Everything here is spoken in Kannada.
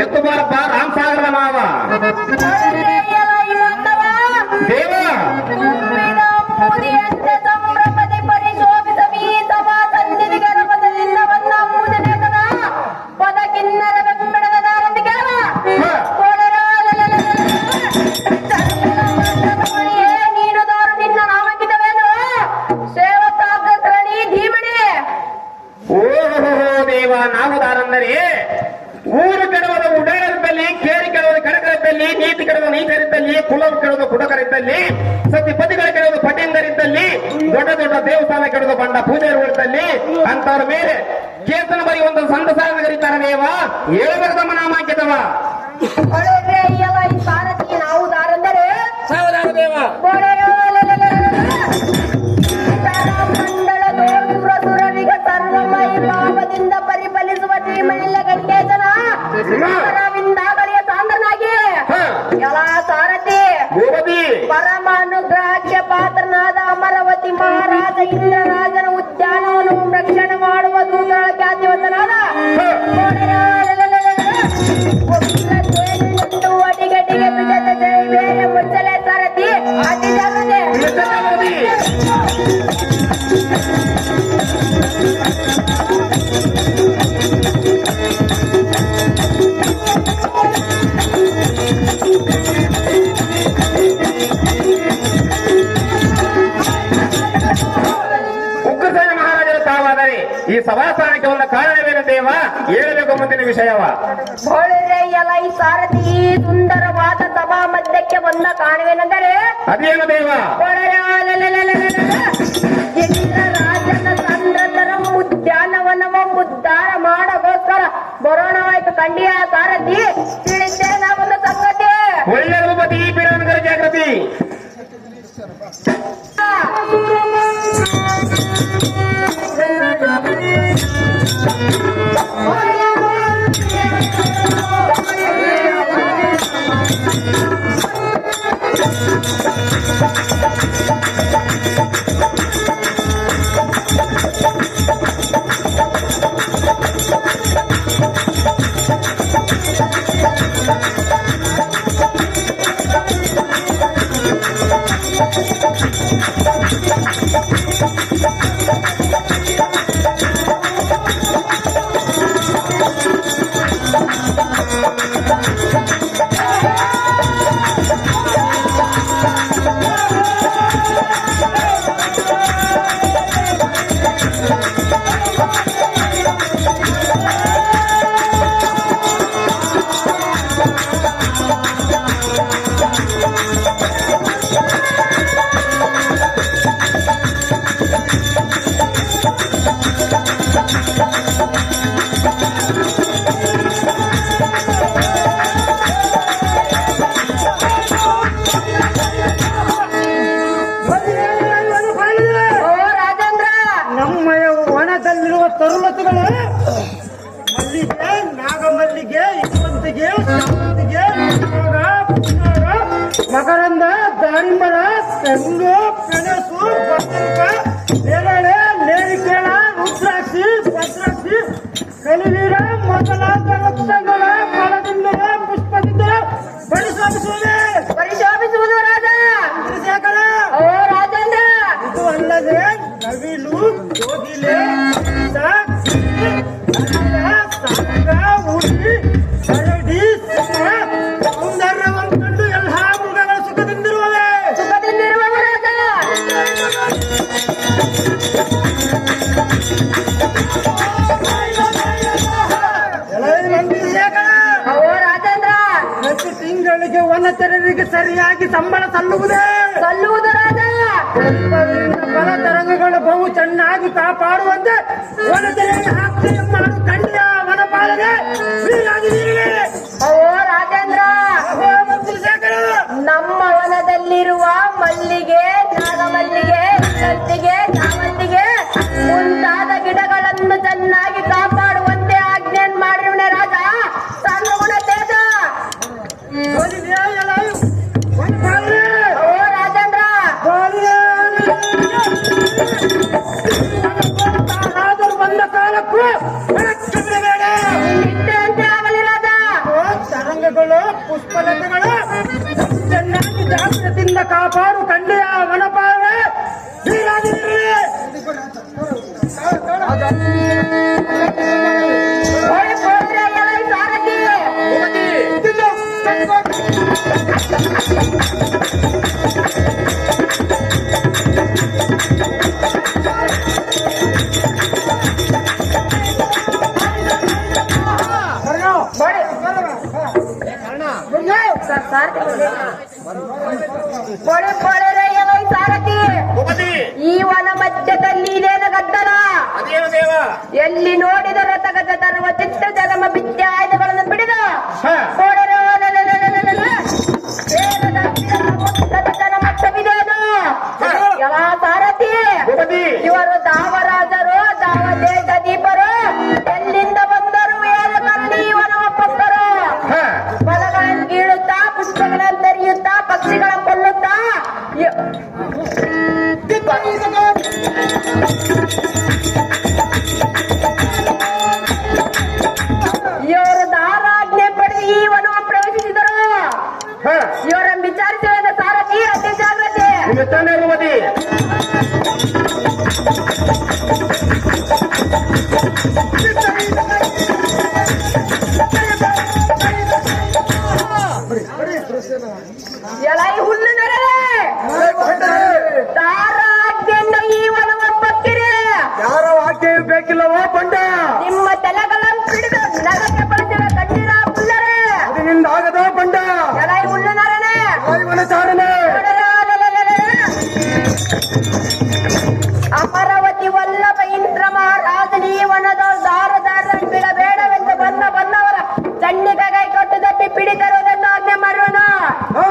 ಎತ್ತು ಬಾರಪ್ಪ ರಾಮ್ ಸಾಗರದ ಮಾವ ದೇವ ನಾವು ದಾರಂದರೆ ಊರು ಕೆಡವದ ಉಡಾಡರಿದ್ದಲ್ಲಿ, ಕೇರಿ ಕೆಡವದ ಕಡಕರಿದ್ದಲ್ಲಿ, ನೀತಿ ಕೆಡವ ನೀತರಿದ್ದಲ್ಲಿ, ಕುಲವು ಕೆಡವದ ಕುಡಕರಿದ್ದಲ್ಲಿ, ಸತಿಪತಿಗಳ ಕೆಡವದ ಪಟೇಂದರಿದ್ದಲ್ಲಿ, ದೊಡ್ಡ ದೊಡ್ಡ ದೇವಸ್ಥಾನ ಕೆಡವದ ಬಂಡ ಪೂಜಾರಿಗಳಿದ್ದಲ್ಲಿ ಅಂತವ್ರ ಮೇಲೆ ಕೇತನ ಬರಿ ಒಂದು ಸಂತ ಸಾಲ ಕರೀತಾರೆ ದೇವ. ಹೇಳ್ಬೇಕಮ್ಮ ನಾಮಾಂಕಿತವ ನಾವು ದಾರಂದರೆ ದೇವ ಪಾಪದಿಂದ ಪರಿಫಲಿಸುವ ಶ್ರೀಮಣಿಲ್ಲ ಗಂಡೇಶನ ವಿಂದಾಗಳಿಯ ಸಾಂದ್ರನಾಗಿ ಎಲ್ಲ ಸಾರಥಿ ಪರಮಾನುಗ್ರಹಕ್ಕೆ ಪಾತ್ರನಾದ ಅಮರಾವತಿ ಮಹಾರಾಜ ಇಂದ್ರರಾಜನ ಉದ್ಯಾನವನ್ನು ರಕ್ಷಣೆ ಮಾಡುವ ದೂತರ ಖ್ಯಾತಿವಂತನಾದ ಅಡಿಗಡಿಗೆ ಬಿಡದ ಜೈ ಬೇರೆ ಮುಚ್ಚಲೆ ಸಾರಥಿ ಅತಿ ಜಾಗದೆ ಈ ಸಭಾಸ್ಥಾನಕ್ಕೆ ಒಂದು ಕಾರಣವೇನು ದೇವ? ಹೇಳಬೇಕು ಮುಂದಿನ ವಿಷಯವ. ಈ ಸಾರಥಿ ಸುಂದರವಾದ ಸಭಾ ಮಧ್ಯಕ್ಕೆ ಬಂದ ಕಾರಣವೇನೆಂದರೆ ಅದೇನು ದೇವ? ರಾಜನ ಸಂದ್ರತರ ಉದ್ಯಾನವನವ ಉದ್ಧಾರ ಮಾಡೋಗೋಸ್ಕರ ಬರೋಣವಾಯ್ತು ಕಂಡಿಯ ಸಾರಥಿ ತಿಳಿಸೇ ನಾವೊಂದು ಸಂಗತಿ. ಒಳ್ಳೆ ರೂಪತಿ ಬಿಡನಗರ ಜಾಗೃತಿ ತರುಲತೆಗಳು ಮಲ್ಲಿಗೆ, ನಾಗಮಲ್ಲಿಗೆ, ಇಸುವಂತಿಗೆ, ಶಾವಂತಿಗೆ, ಮಕರಂದ, ದಾಳಿಂಬರ, ತೆಂಗು, ಮೆಣಸು, ಬಸರುಕ, ನೇರಳೆ, ನೇರಿಕೇಳ, ರುದ್ರಾಕ್ಷಿ, ಭದ್ರಾಕ್ಷಿ, ಕಲಿವೀರ ಮೊದಲಾದ ವೃಕ್ಷಗಳ ಫಲದಿಂದಲೇ ಪುಷ್ಪದಿಂದಲೇ ಪರಿಶೋಭಿಸುವುದು ರಾಜ. ರಾಜೇಂದ್ರ ಇದು ಅಲ್ಲದೆ ನವಿಲು, ಕೋಗಿಲೆ, ಉಡಿ, ಕರಡಿ, ಸೌಂದರ್ಯವನ್ನು ಕಂಡು ಎಲ್ಲ ಮೃಗಗಳ ಸುಖದಿಂದಿರುವವೇ. ರಾಜ. ರಾಜೇಂದ್ರ ಪ್ರತಿ ತಿಂಗಳಿಗೆ ವನಚರರಿಗೆ ಸರಿಯಾಗಿ ಸಂಬಳ ಸಲ್ಲುವುದು ರಾಜ. ಫಲ ತರಂಗಗಳು ಬಹು ಚೆನ್ನಾಗಿ ಕಾಪಾಡುವಂತೆ ವನಚರಿಗೆ ಹಾಕಿ ಮಾಡು ಕಂಡಿಯ ವನಪಾಲನೆ ರಾಜೇಂದ್ರ ನಮ್ಮ ವನದಲ್ಲಿರುವ ಮಲ್ಲಿಗೆ, ನಾಗಮಲ್ಲಿಗೆ, ಸಂತಿಗೆ, ಚಾಮಂತಿಗೆ ಮುಂತಾದ ಗಿಡಗಳನ್ನು ಚೆನ್ನಾಗಿ ಕಾಪಾಡುವಂತೆ ಆಜ್ಞೆಯನ್ನು ಮಾಡಿರುವನೆ ರಾಜ. ಸಂಗುಣ ತೇಜ ರಾಜೇಂದ್ರ ಬಂದ ಕಾಲಕ್ಕೂ ಆಗಲಿ ರಾಜ. ಸಾರಥಿ ಪೊಳೆ ಪೊಳೆ ಸಾರಥಿ ಭೂಪತಿ ಈ ವನ ಮಧ್ಯದಲ್ಲಿ ಇದೇನು ಗದ್ದಲ ಅದೇನು ದೇವ ಎಲ್ಲಿ ನೋಡಿದ ರಥಗಜ ತರುವ ಚಿತ್ತ ಜಗಮ ಬಿದ್ದೆ ಆಯುಧಗಳನ್ನು ಬಿಡಿದು ಹ. ಎಲ್ಲ ಸಾರಥಿ ಭೂಪತಿ ಇವರು ದಾವರಾಜರು ದಾವ ದೇಶ ದೀಪರು ಎಲ್ಲಿಂದ ಬಂದರು ಏಳರಲ್ಲಿ ಇವನ ಒಪ್ಪರು ಹ. ಫಲಗಳನ್ನು ಕೀಳುತ್ತಾ ಪುಷ್ಪಗಳನ್ನು ತೆರೆಯುತ್ತಾ ಪಕ್ಷಿಗಳನ್ನು ಕೊಲ್ಲುತ್ತಾ ಇವರು ದಾರಾಜ್ಞೆ ಪಡೆದು ಈ ವನವನ್ನು ಪ್ರವೇಶಿಸಿದರು ಹ. ಇವರನ್ನು ವಿಚಾರಿಸಿದ ಸಾರಥಿ ಅತಿ ಜಾಗ್ರತೆ ನಿಮ್ಮ ಹೆಸರೇನು ಭೂಪತಿ ಎಲೈ ಹುಲ್ಲು ನರಳೆ ದಾರಾಜ್ಞೆಯಿಂದ ಈ ವನವನ್ನು ಬಕ್ಕಿರಿ ಯಾರ ವಾಕ್ಯ ಬೇಕಿಲ್ಲವೋ ಬಂಡ ನಿಮ್ಮ ತಲೆಗಳನ್ನು ಹಿಡಿದು ನಗಕ್ಕೆ ಬಳಸಿದ ಕಣ್ಣೀರ ಹುಲ್ಲರೆ ಅದರಿಂದ ಆಗದ ಬಂಡ ಎಲೈ ಹುಲ್ಲು ನರಳೆ ವಾಯುವನ ಚಾರಣೆ ಅಮರಾವತಿ ವಲ್ಲಭ ಇಂದ್ರ ಮಹಾರಾಜನಿ ವನದ ದಾರದಾರ ಬಿಡಬೇಡವೆಂದು ಬಂದವರ ಚಂಡಿಕ ಕೈ ಕೊಟ್ಟು ತಪ್ಪಿ ಪಿಡಿತರುವುದೆಂದು ಆಜ್ಞೆ ಮಾಡೋಣ ಹಾ